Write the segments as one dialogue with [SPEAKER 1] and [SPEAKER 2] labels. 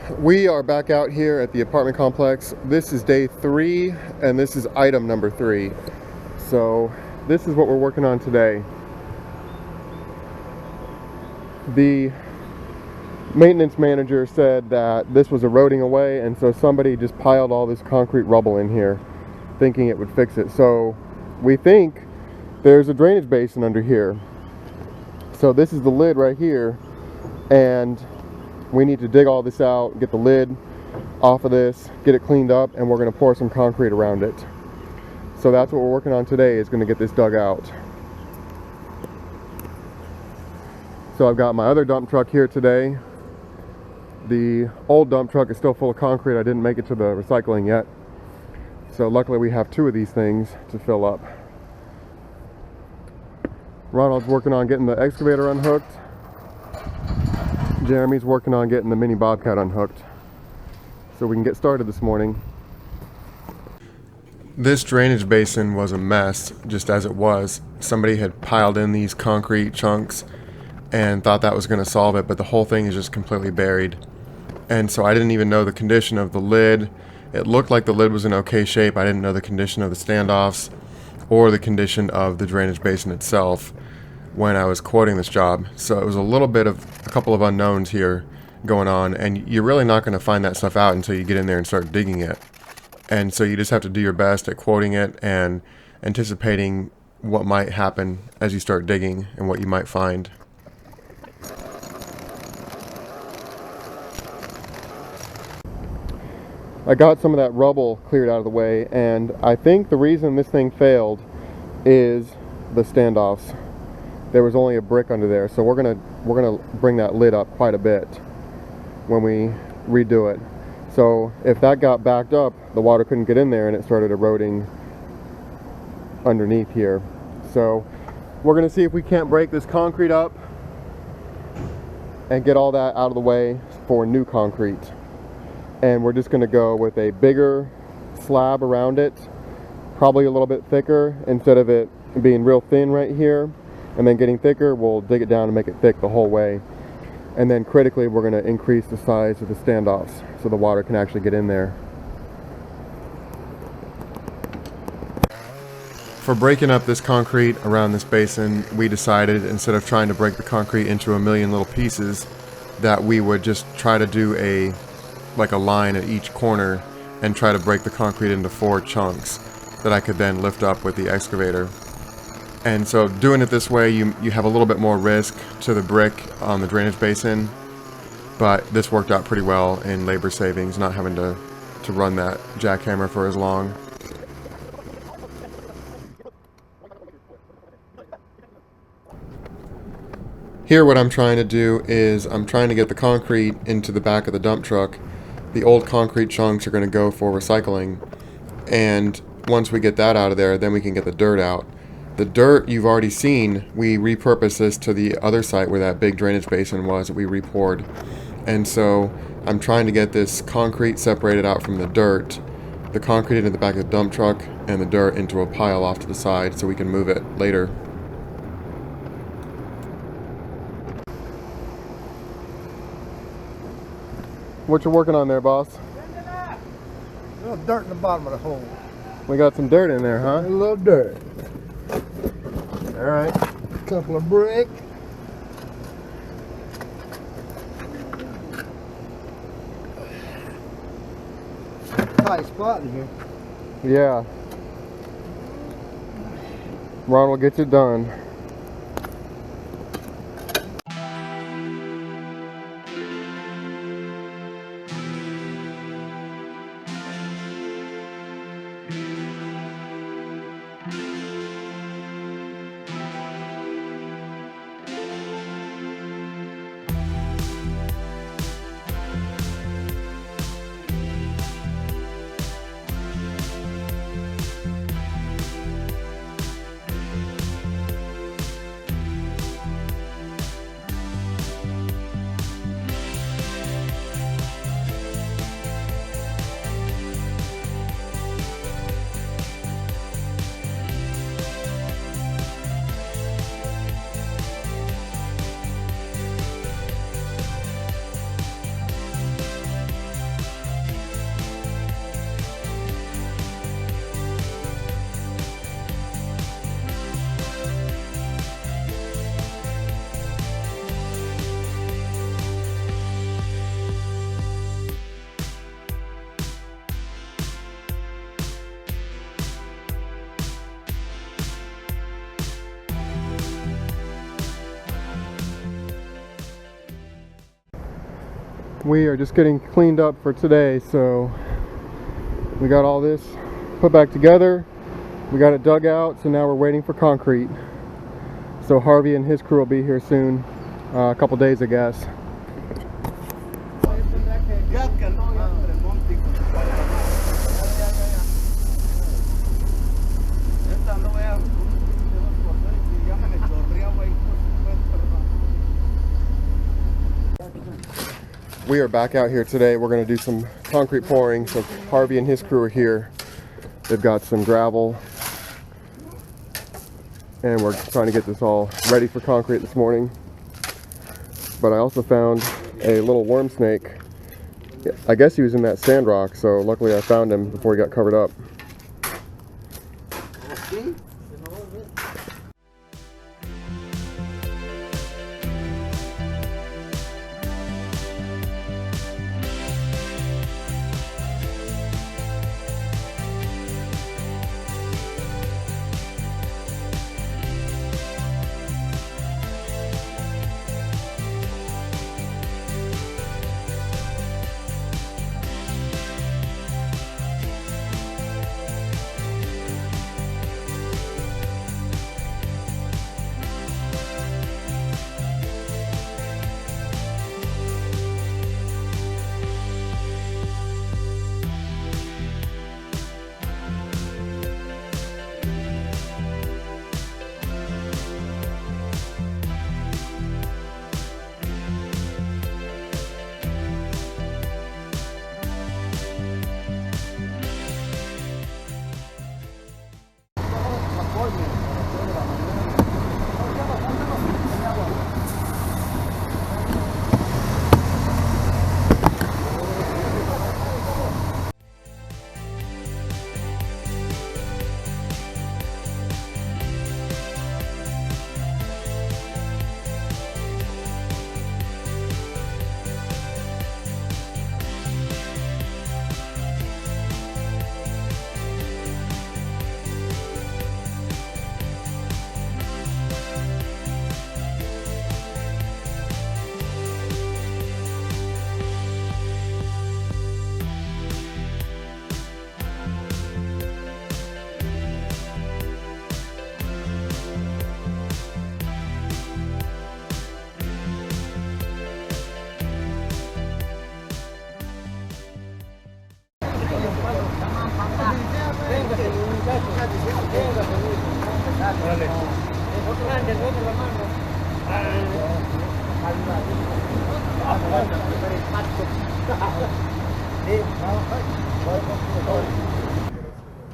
[SPEAKER 1] We are back out here at the apartment complex. This is day 3 and this is item number 3. So this is what we're working on today. The maintenance manager said that this was eroding away, and so somebody just piled all this concrete rubble in here thinking it would fix it. So we think there's a drainage basin under here. So this is the lid right here, and we need to dig all this out, get the lid off of this, get it cleaned up, and we're going to pour some concrete around it. So that's what we're working on today, is going to get this dug out. So I've got my other dump truck here today. The old dump truck is still full of concrete. I didn't make it to the recycling yet. So luckily we have 2 of these things to fill up. Ronald's working on getting the excavator unhooked. Jeremy's working on getting the mini bobcat unhooked so we can get started this morning. This drainage basin was a mess just as it was. Somebody had piled in these concrete chunks and thought that was going to solve it, but the whole thing is just completely buried. And so I didn't even know the condition of the lid. It looked like the lid was in okay shape. I didn't know the condition of the standoffs or the condition of the drainage basin itself when I was quoting this job. So it was a couple of unknowns here going on, and you're really not going to find that stuff out until you get in there and start digging it. And so you just have to do your best at quoting it and anticipating what might happen as you start digging and what you might find. I got some of that rubble cleared out of the way, and I think the reason this thing failed is the standoffs. There was only a brick under there, so we're gonna bring that lid up quite a bit when we redo it. So if that got backed up, the water couldn't get in there and it started eroding underneath here. So we're gonna see if we can't break this concrete up and get all that out of the way for new concrete. And we're just gonna go with a bigger slab around it, probably a little bit thicker. Instead of it being real thin right here and then getting thicker, we'll dig it down and make it thick the whole way. And then critically, we're going to increase the size of the standoffs so the water can actually get in there. For breaking up this concrete around this basin, we decided, instead of trying to break the concrete into a million little pieces, that we would just try to do a line at each corner and try to break the concrete into 4 chunks that I could then lift up with the excavator. And so doing it this way, you have a little bit more risk to the brick on the drainage basin, but this worked out pretty well in labor savings, not having to run that jackhammer for as long. Here what I'm trying to do is I'm trying to get the concrete into the back of the dump truck. The old concrete chunks are going to go for recycling, and once we get that out of there, then we can get the dirt out. The dirt you've already seen, we repurposed this to the other site where that big drainage basin was that we repoured. And so I'm trying to get this concrete separated out from the dirt, the concrete into the back of the dump truck, and the dirt into a pile off to the side so we can move it later. What you working on there, boss?
[SPEAKER 2] A little dirt in the bottom of the hole.
[SPEAKER 1] We got some dirt in there, huh?
[SPEAKER 2] A little dirt.
[SPEAKER 1] All right.
[SPEAKER 2] A couple of brick. Tight spot in here.
[SPEAKER 1] Yeah. Ron will get you done. We are just getting cleaned up for today, so we got all this put back together. We got it dug out, so now we're waiting for concrete. So Harvey and his crew will be here soon, a couple days I guess. We are back out here today. We're going to do some concrete pouring. So Harvey and his crew are here. They've got some gravel, and we're trying to get this all ready for concrete this morning. But I also found a little worm snake. I guess he was in that sand rock, so luckily I found him before he got covered up.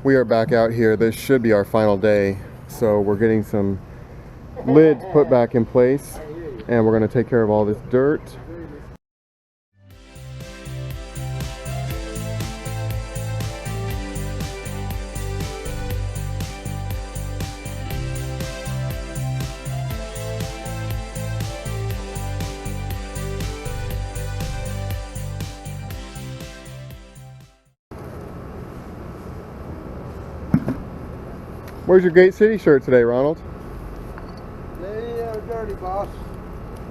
[SPEAKER 1] We are back out here. This should be our final day. So we're getting some lids put back in place, and we're going to take care of all this dirt. Where's your Gate City shirt today, Ronald?
[SPEAKER 2] They are dirty, boss.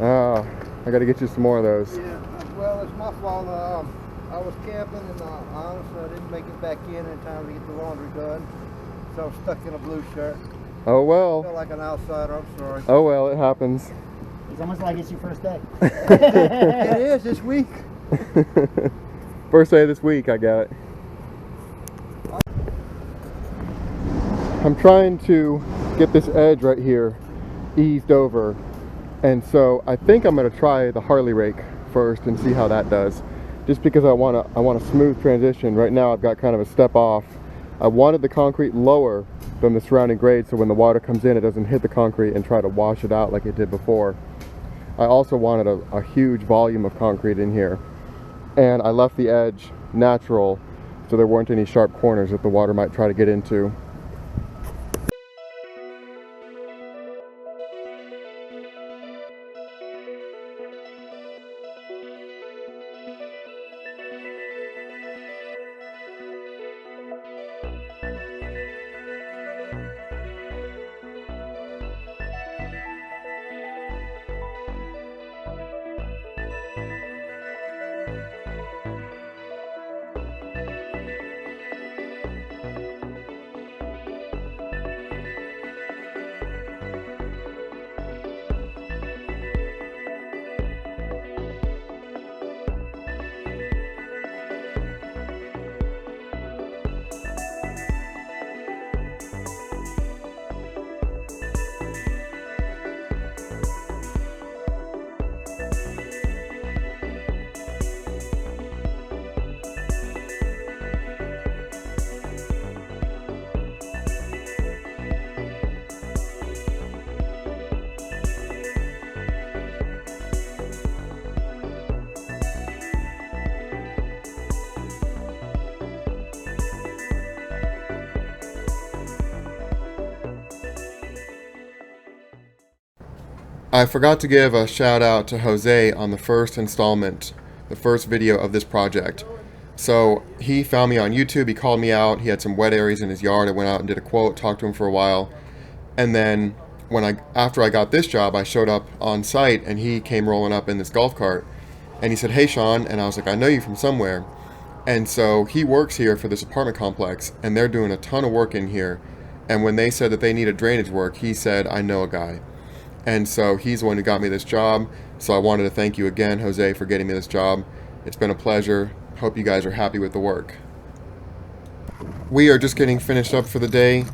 [SPEAKER 1] Ah, I got to get you some more of those.
[SPEAKER 2] Yeah, well, it's my fault. I was camping, and honestly, I didn't make it back in time to get the laundry done. So I was stuck in a blue shirt.
[SPEAKER 1] Oh
[SPEAKER 2] I
[SPEAKER 1] well.
[SPEAKER 2] feel like an outsider. I'm sorry.
[SPEAKER 1] Oh well, it happens.
[SPEAKER 3] It's almost like it's your first day.
[SPEAKER 2] It is this week.
[SPEAKER 1] First day of this week, I got it. I'm trying to get this edge right here eased over, and so I think I'm going to try the Harley rake first and see how that does, just because I want a smooth transition. Right now I've got kind of a step off. I wanted the concrete lower than the surrounding grade, so when the water comes in it doesn't hit the concrete and try to wash it out like it did before. I also wanted a huge volume of concrete in here, and I left the edge natural so there weren't any sharp corners that the water might try to get into. I forgot to give a shout out to Jose on the first installment, the first video of this project. So he found me on YouTube, he called me out, he had some wet areas in his yard, I went out and did a quote, talked to him for a while, and then after I got this job, I showed up on site and he came rolling up in this golf cart and he said, "Hey Sean," and I was like, "I know you from somewhere." And so he works here for this apartment complex and they're doing a ton of work in here. And when they said that they needed drainage work, he said, "I know a guy." And so he's the one who got me this job. So I wanted to thank you again, Jose, for getting me this job. It's been a pleasure. Hope you guys are happy with the work. We are just getting finished up for the day.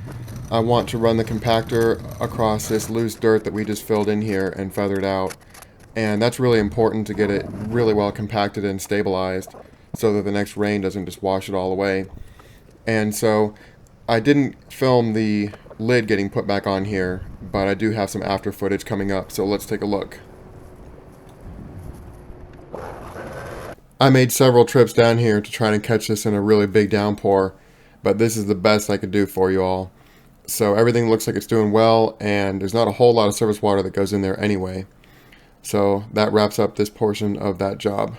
[SPEAKER 1] I want to run the compactor across this loose dirt that we just filled in here and feathered out. And that's really important to get it really well compacted and stabilized so that the next rain doesn't just wash it all away. And so I didn't film the lid getting put back on here, but I do have some after footage coming up, so let's take a look. I made several trips down here to try and catch this in a really big downpour, but this is the best I could do for you all. So everything looks like it's doing well, and there's not a whole lot of surface water that goes in there anyway. So that wraps up this portion of that job.